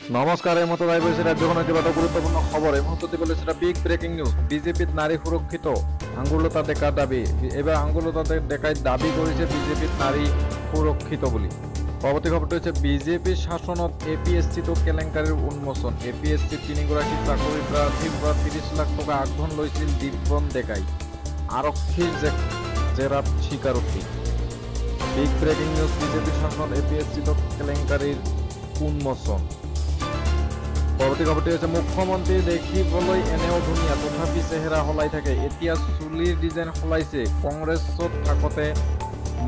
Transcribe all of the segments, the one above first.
নমস্কাৰ, এই মুহূৰ্তত আহি পৰিছে ৰাজ্যখনৰ কেইবাটাও গুৰুত্বপূৰ্ণ খবৰ। এই মুহূৰ্তত দিবলৈ এটা বিগ ব্ৰেকিং নিউজ। বিজেপিত নাৰী সুৰক্ষিত, আঙ্গুলতা ডেকাৰ দাবী। এইবাৰ আঙ্গুলতা ডেকাই দাবী কৰিছে বিজেপিত নাৰী সুৰক্ষিত বুলি। পৰৱৰ্তী খবৰটো হৈছে বিজেপিৰ শাসনত APSC কেলেংকাৰীৰ উন্মোচন। APSC 3গৰাকী চাকৰি প্ৰাৰ্থীৰ পৰা 30 লাখ টকা আগধন লৈছিল দিব্যন ডেকাই। আৰক্ষীৰ জেৰাত স্বীকাৰোক্তি। Big breaking news. বিজেপিৰ শাসনত APSC কেলেংকাৰীৰ উন্মোচন। পৰৱৰ্তী খবৰটি হৈছে মুখ্যমন্ত্ৰী দেখিবলৈ এনেও ধুনীয়া, তথাপি চেহেৰা সলাই থাকে। এতিয়া চুলিৰ ডিজাইন সলাইছে। কংগ্ৰেছত থাকোতে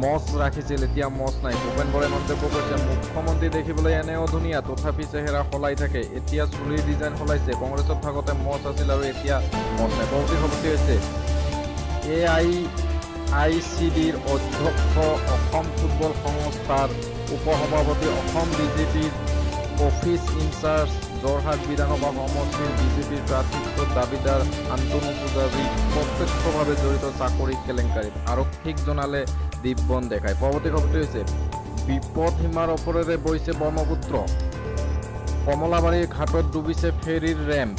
মচ ৰাখিছিল, এতিয়া মচ নাই। ভূপেন বৰাই মন্তব্য কৰিছে, মুখ্যমন্ত্ৰী দেখিবলৈ এনেও ধুনীয়া, তথাপি চেহেৰা সলাই থাকে। এতিয়া চুলিৰ ডিজাইন সলাইছে। কংগ্ৰেছত থাকোতে মচ আছিল আৰু এতিয়া মচ নাই। পৰৱৰ্তী খবৰটি হৈছে AICDৰ অধ্যক্ষ, অসম ফুটবল সংস্থাৰ উপসভাপতি, অসম বিজেপিৰ অফিচ ইনচাৰ্জ, যোৰহাট বিধানসভা সমষ্টিৰ বিজেপিৰ প্ৰাৰ্থিত্বৰ দাবীদাৰ আন্তনু পূজাৰী প্ৰত্যক্ষভাৱে জড়িত চাকৰি কেলেংকাৰীত, আৰক্ষীক জনালে দিব্যন ডেকাই। পৰৱৰ্তী খবৰটি হৈছে বিপদ সীমাৰ ওপৰেৰে বৈছে ব্ৰহ্মপুত্ৰ, কমলাবাৰীৰ ঘাটত ডুবিছে ফেৰীৰ ৰেম্প।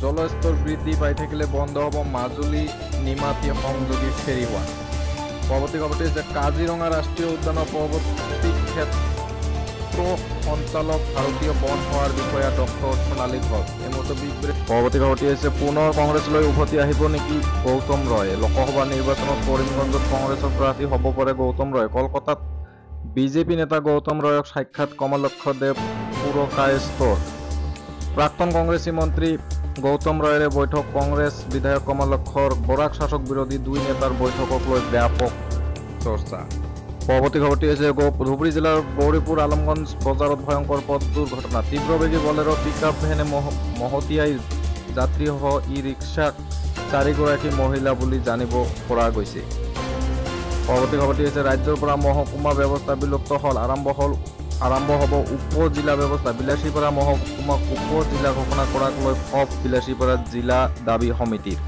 জলস্তৰ বৃদ্ধি পাই থাকিলে বন্ধ হ'ব মাজুলী নিমাতী সংযোগী ফেৰীৱাট। পৰৱৰ্তী খবৰটি হৈছে কাজিৰঙা ৰাষ্ট্ৰীয় উদ্যানৰ পৰৱৰ্তী ক্ষেত্ৰ সঞ্চালক ভাৰতীয় বন সেৱাৰ বিষয়া ডক্টৰ সোণালী ঘোষ। এই মুহূৰ্তত পৰৱৰ্তী খবৰটি হৈছে পুনৰ কংগ্ৰেছলৈ উভতি আহিব নেকি গৌতম ৰয়। লোকসভা নিৰ্বাচনত কৰিমগঞ্জত কংগ্ৰেছৰ প্ৰাৰ্থী হ'ব পাৰে গৌতম ৰয়। কলকাতাত বিজেপি নেতা গৌতম ৰয়ক সাক্ষাৎ কমলক্ষদেৱ পুৰকায়স্থৰ। প্ৰাক্তন কংগ্ৰেছী মন্ত্ৰী গৌতম ৰয়েৰে বৈঠক। কংগ্ৰেছ বিধায়ক কমলক্ষৰ বৰাক শাসক বিৰোধী দুই নেতাৰ বৈঠকক লৈ ব্যাপক চৰ্চা। পৰৱৰ্তী খবৰটি হৈছে ধুবুৰী জিলাৰ গৌৰীপুৰ আলমগঞ্জ বজাৰত ভয়ংকৰ পথ দুৰ্ঘটনা। তীব্ৰবেগী বলেৰো পিকআপ ভেনে মহতিয়াই যাত্ৰীসহ ই-ৰিক্সাক 4গৰাকী মহিলা বুলি জানিব পৰা গৈছে। পৰৱৰ্তী খবৰটি হৈছে ৰাজ্যৰ পৰা মহকুমা ব্যৱস্থা বিলুপ্ত হ'ল, আৰম্ভ হ'ব উপ-জিলা ব্যৱস্থা। বিলাসীপাৰা মহকুমাক উপ-জিলা ঘোষণা কৰাক লৈ ক্ষোভ বিলাসীপাৰা জিলা দাবী সমিতিৰ।